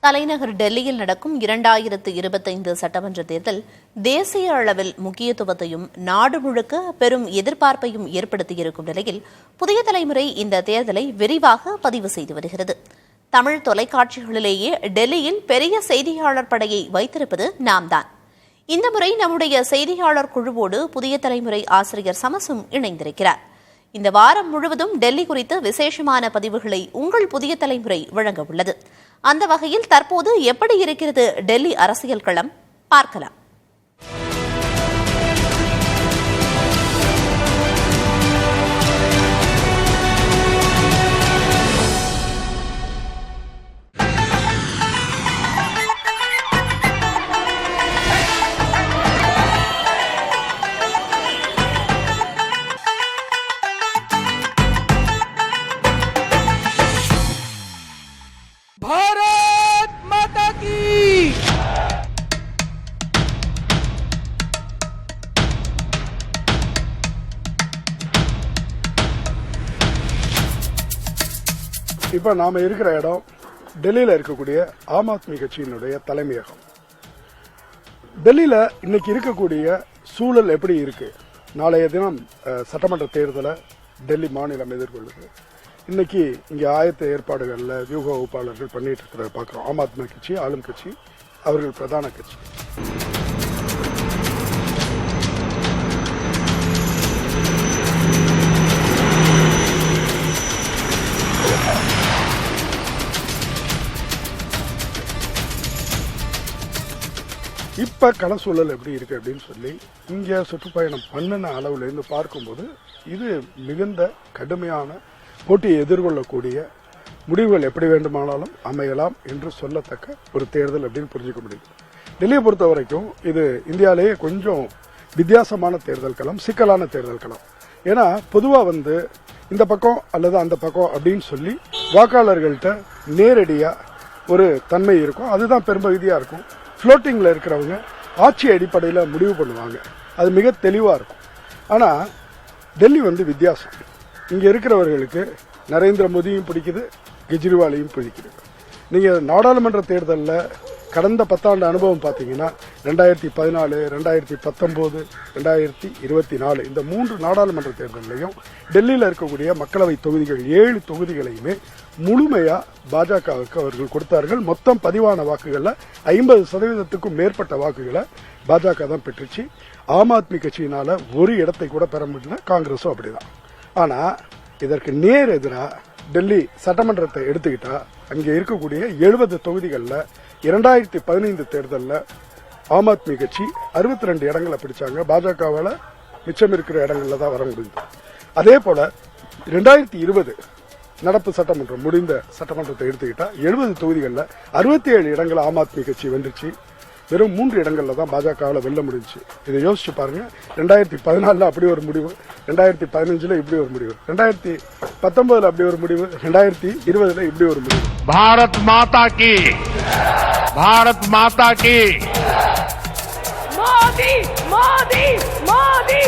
தலைநகர் டெல்லியில் நடக்கும் 2025 சட்டமன்ற தேர்தல் தேசிய அளவில் முக்கியத்துவத்தையும் நாடு முழுக்க பெரும் எதிர்பார்ப்பையும் ஏற்படுத்தியிருக்கும் நிலையில் புதிய தலைமுறை இந்த தேர்தலை விரிவாக பதிவு செய்து வருகிறது. தமிழ் தொலைக்காட்சிகளிலேயே டெல்லியில் பெரிய செய்தியாளர் படையை வைத்திருப்பது நாம்தான். இந்த முறை நம்முடைய செய்தியாளர் குழுவோடு புதிய தலைமுறை ஆசிரியர் சமசும் இணைந்திருக்கிறார். இந்த வாரம் முழுவதும் டெல்லி குறித்த விசேஷமான பதிவுகளை உங்கள் புதிய தலைமுறை வழங்க உள்ளது. அந்த வகையில் தற்போது எப்படி இருக்கிறது டெல்லி அரசியல் களம் பார்க்கலாம். भारत माता की இப்ப நாம இருக்கிற இடம் டெல்லியில இருக்கக்கூடிய ஆம் ஆத்மி கட்சியினுடைய தலைமையகம். டெல்லியில இன்னைக்கு இருக்கக்கூடிய சூழல் எப்படி இருக்கு? நாளைய தினம் சட்டமன்ற தேர்தலை டெல்லி மாநிலம் எதிர்கொள்ளுது. இன்னைக்கு இங்க ஆயத்த ஏற்பாடுகள்ல வியூக வகுப்பாளர்கள் பண்ணிட்டு இருக்கிறத பாக்குறோம். ஆம் ஆத்மி கட்சி ஆளும் கட்சி, அவர்கள் பிரதான கட்சி. இப்ப கள சூழல் எப்படி இருக்கு அப்படின்னு சொல்லி இங்க சுற்றுப்பயணம் பண்ணின அளவுல இருந்து பார்க்கும்போது இது மிகுந்த கடுமையான போட்டியை எதிர்கொள்ளக்கூடிய முடிவுகள் எப்படி வேண்டுமானாலும் அமையலாம் என்று சொல்லத்தக்க ஒரு தேர்தல் அப்படின்னு புரிஞ்சுக்க முடியும். டெல்லியை பொறுத்த வரைக்கும் இது இந்தியாவிலேயே கொஞ்சம் வித்தியாசமான தேர்தல் களம், சிக்கலான தேர்தல் களம். ஏன்னா பொதுவா இந்த பக்கம் அல்லது அந்த பக்கம் அப்படின்னு சொல்லி வாக்காளர்கள்ட்ட நேரடியா ஒரு தன்மை இருக்கும். அதுதான் பெரும்பகுதியா இருக்கும். புளோட்டிங்ல இருக்கிறவங்க ஆட்சி அடிப்படையில் முடிவு பண்ணுவாங்க. அது மிக தெளிவா இருக்கும். ஆனா டெல்லி வித்தியாசம். இங்க இருக்கிறவர்களுக்கு நரேந்திர மோடியும் பிடிக்குது, கெஜ்ரிவாலையும் பிடிக்குது. நீங்க நாடாளுமன்ற தேர்தலில் கடந்த 10 ஆண்டு அனுபவம் பார்த்தீங்கன்னா 2014, 2019, 2024 இந்த 3 நாடாளுமன்ற தேர்தலையும் டெல்லியில் இருக்கக்கூடிய மக்களவை தொகுதிகள் 7 தொகுதிகளையுமே முழுமையா பாஜகவுக்கு அவர்கள் கொடுத்தார்கள். மொத்தம் பதிவான வாக்குகள்ல 50% மேற்பட்ட வாக்குகளை பாஜக தான் பெற்றுச்சு. ஆம் ஆத்மி கட்சியினால ஒரு இடத்தை கூட பெற முடியல. காங்கிரஸும் அப்படிதான். ஆனா இதற்கு நேர் எதிராக டெல்லி சட்டமன்றத்தை எடுத்துக்கிட்டா அங்க இருக்கக்கூடிய 70 தொகுதிகளில் 2015 தேர்தலில் ஆம் ஆத்மி கட்சி 62 இடங்களை பிடிச்சாங்க. பாஜகவால மிச்சம் இருக்கிற இடங்கள்ல தான் வர முடியும். அதே போல 2020 நடப்பு சட்டமன்றம் முடிந்த சட்டமன்றத்தை எடுத்துக்கிட்டா 70 தொகுதிகளில் 67 இடங்களை ஆம் ஆத்மி கட்சி வென்றுச்சு. வெறும் 3 இடங்கள்ல தான் பாஜகவால வெல்ல முடிஞ்சு. இதை யோசிச்சு பாருங்க. 2014 அப்படி ஒரு முடிவு, 2015 இப்படி ஒரு முடிவு, 2019 அப்படி ஒரு முடிவு, 2020 இப்படி ஒரு முடிவு. भारत माता की, भारत माता की, मोदी मोदी मोदी.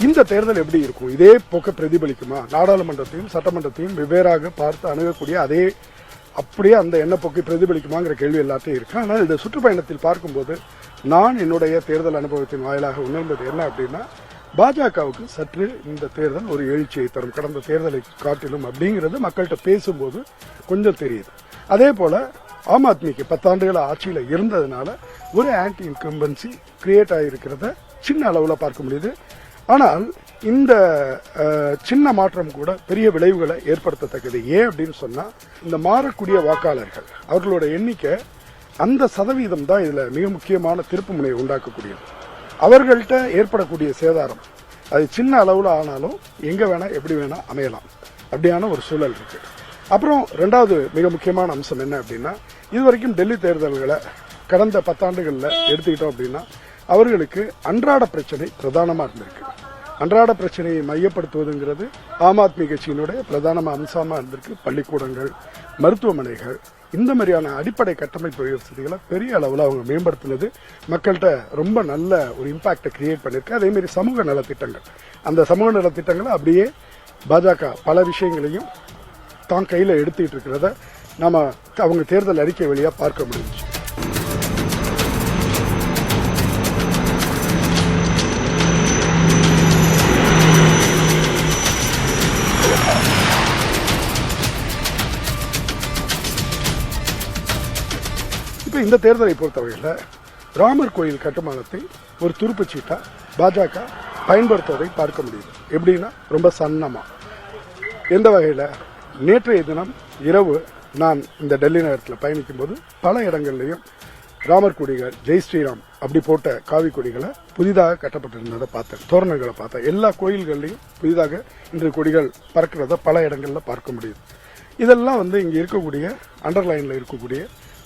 இந்த தேர்தல் எப்படி இருக்கும்? இதே போக்க பிரதிபலிக்குமா? நாடாளுமன்றத்தையும் சட்டமன்றத்தையும் வெவ்வேறாக பார்த்து அணுகக்கூடிய அப்படியே அந்த எண்ணப்போக்கை பிரதிபலிக்குமாங்கிற கேள்வி எல்லாத்தையும் இருக்கு. ஆனால் இந்த சுற்றுப்பயணத்தில் பார்க்கும்போது நான் என்னுடைய தேர்தல் அனுபவத்தின் வாயிலாக உணர்ந்தது என்ன அப்படின்னா, பாஜகவுக்கு சற்று இந்த தேர்தல் ஒரு எழுச்சியை தரும், கடந்த தேர்தலை காட்டிலும் அப்படிங்கிறது மக்கள்கிட்ட பேசும்போது கொஞ்சம் தெரியுது. அதே போல ஆம் ஆத்மிக்கு 10 ஆண்டுகள் ஆட்சியில் இருந்ததுனால ஒரு ஆன்டி இன்கம்பன்சி கிரியேட் ஆகிருக்கிறத சின்ன அளவுல பார்க்க முடியுது. ஆனால் இந்த சின்ன மாற்றம் கூட பெரிய விளைவுகளை ஏற்படுத்தத்தக்கது. ஏன் அப்படின்னு சொன்னா, இந்த மாறக்கூடிய வாக்காளர்கள் அவர்களோட எண்ணிக்கை அந்த சதவீதம் தான் இதுல மிக முக்கியமான திருப்பு முனையை உண்டாக்கக்கூடியது. அவர்கள்ட்ட ஏற்படக்கூடிய சேதாரம் அது சின்ன அளவுல ஆனாலும் எங்க வேணா எப்படி வேணா அமையலாம். அப்படியான ஒரு சூழல் இருக்கு. அப்புறம் 2வது மிக முக்கியமான அம்சம் என்ன அப்படின்னா, இதுவரைக்கும் டெல்லி தேர்தல்களை கடந்த 10 ஆண்டுகள்ல எடுத்துக்கிட்டோம் அப்படின்னா அவர்களுக்கு அன்றாட பிரச்சனை பிரதானமா இருந்திருக்கு. அன்றாட பிரச்சனையை மையப்படுத்துவதுங்கிறது ஆம் ஆத்மி கட்சியினுடைய பிரதான அம்சமா இருந்திருக்கு. பள்ளிக்கூடங்கள், மருத்துவமனைகள், இந்த மாதிரியான அடிப்படை கட்டமைப்பு வசதிகளை பெரிய அளவில் அவங்க மேம்படுத்தினது மக்கள்கிட்ட ரொம்ப நல்ல ஒரு இம்பாக்டை கிரியேட் பண்ணிருக்கு. அதே மாதிரி சமூக நலத்திட்டங்கள், அந்த சமூக நலத்திட்டங்களை அப்படியே பாஜக பல விஷயங்களையும் தான் கையில் எடுத்துக்கிட்டு இருக்கிறத நாம அவங்க தேர்தல் அறிக்கை வழியா பார்க்க முடிஞ்சுச்சு. இப்ப இந்த தேர்தலை பொறுத்தவரையில் ராமர் கோயில் கட்டுமானத்தை ஒரு துருப்புச்சீட்டா பாஜக பயன்படுத்துவதை பார்க்க முடியுது. எப்படின்னா ரொம்ப சன்னமா. எந்த வகையில்? நேற்றைய தினம் இரவு நான் இந்த டெல்லி நகரத்தில் பயணிக்கும் போது பல இடங்கள்லையும் ராமர் கொடிகள், ஜெய் ஸ்ரீராம் அப்படி போட்ட காவி கொடிகளை புதிதாக கட்டப்பட்டிருந்ததை பார்த்தேன். தோரணங்களை பார்த்தேன். எல்லா கோயில்கள்லையும் புதிதாக இன்று கொடிகள் பறக்கிறத பல இடங்கள்ல பார்க்க முடியுது. இதெல்லாம் இங்க இருக்கக்கூடிய அண்டர்லைன்ல இருக்கக்கூடிய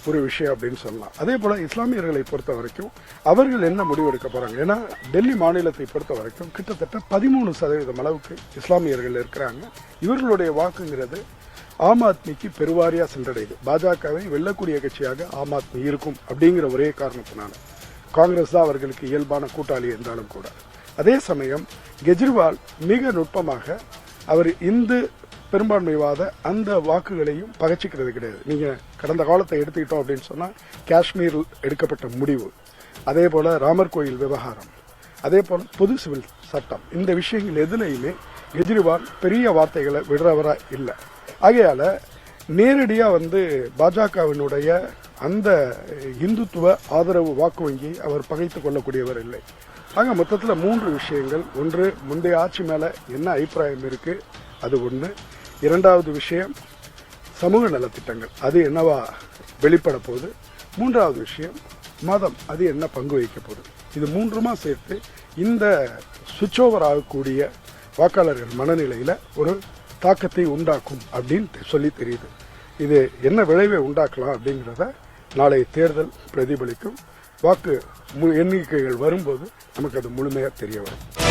ஒரு விஷயம் அப்படின்னு சொல்லலாம். அதே போல இஸ்லாமியர்களை பொறுத்த வரைக்கும் அவர்கள் என்ன முடிவு எடுக்க போறாங்க? ஏன்னா டெல்லி மாநிலத்தை பொறுத்த வரைக்கும் கிட்டத்தட்ட 13% அளவுக்கு இஸ்லாமியர்கள் இருக்கிறாங்க. இவர்களுடைய வாக்குங்கிறது ஆம் ஆத்மிக்கு பெருவாரியா சென்றடையுது. பாஜகவை வெல்லக்கூடிய கட்சியாக ஆம் ஆத்மி இருக்கும் அப்படிங்கிற ஒரே காரணத்தினால காங்கிரஸ் தான் அவர்களுக்கு இயல்பான கூட்டாளி என்றாலும் கூட. அதே சமயம் கெஜ்ரிவால் மிக நுட்பமாக அவர் இந்து பெரும்பான்மைவாத அந்த வாக்குகளையும் பகச்சிக்கிறது கிடையாது. நீங்க கடந்த காலத்தை எடுத்துக்கிட்டோம் அப்படின்னு சொன்னா காஷ்மீரில் எடுக்கப்பட்ட முடிவு, அதே போல ராமர் கோயில் விவகாரம், அதே போல பொது சிவில் சட்டம், இந்த விஷயங்கள் எதுலையுமே கெஜ்ரிவால் பெரிய வார்த்தைகளை விடுறவரா இல்லை. ஆகையால நேரடியா பாஜகவினுடைய அந்த இந்துத்துவ ஆதரவு வாக்கு வங்கியை அவர் பகைத்துக் கொள்ளக்கூடியவர் இல்லை. ஆக மொத்தத்தில் 3 விஷயங்கள். ஒன்று, முந்தைய ஆட்சி மேல என்ன அபிப்பிராயம் இருக்கு, அது ஒன்று. இரண்டாவது விஷயம் சமூக நலத்திட்டங்கள், அது என்னவா வெளிப்பட போகுது. மூன்றாவது விஷயம் மதம், அது என்ன பங்கு வகிக்க போகுது. இது 3மா சேர்த்து இந்த சுவிட்ச் ஓவர் ஆகக்கூடிய வாக்காளர்கள் மனநிலையில ஒரு தாக்கத்தை உண்டாக்கும் அப்படின்னு சொல்லி தெரியுது. இது என்ன விளைவை உண்டாக்கலாம் அப்படிங்கிறத நாளைய தேர்தல் பிரதிபலிக்கும். வாக்கு எண்ணிக்கைகள் வரும்போது நமக்கு அது முழுமையா தெரிய வரும்.